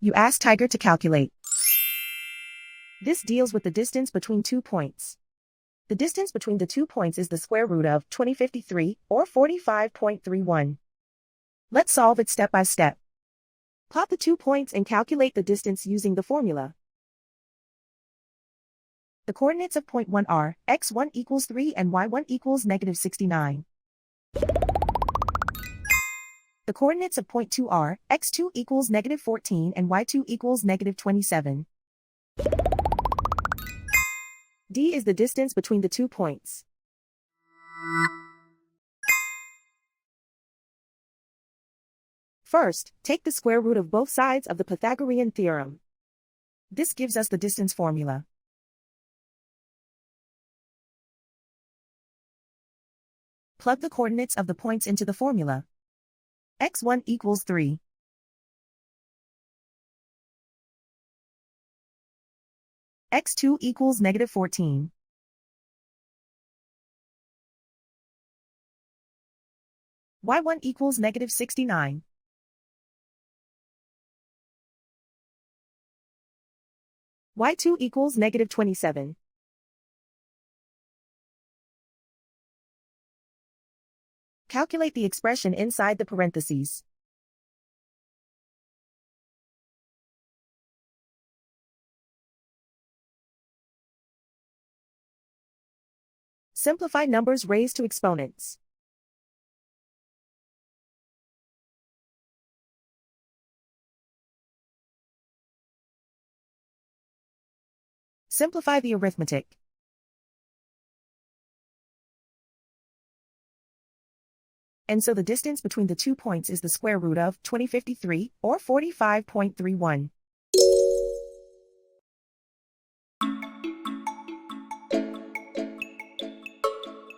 You ask Tiger to calculate. This deals with the distance between 2 points. The distance between the 2 points is the square root of 2053, or 45.31. Let's solve it step by step. Plot the 2 points and calculate the distance using the formula. The coordinates of point 1 are x1 equals 3 and y1 equals negative 69. The coordinates of point 2 are x2 equals negative 14 and y2 equals negative 27. D is the distance between the 2 points. First, take the square root of both sides of the Pythagorean theorem. This gives us the distance formula. Plug the coordinates of the points into the formula. x1 equals 3. x2 equals negative 14. y1 equals negative 69. y2 equals negative 27. Calculate the expression inside the parentheses. Simplify numbers raised to exponents. Simplify the arithmetic. And so the distance between the 2 points is the square root of 2053, or 45.31.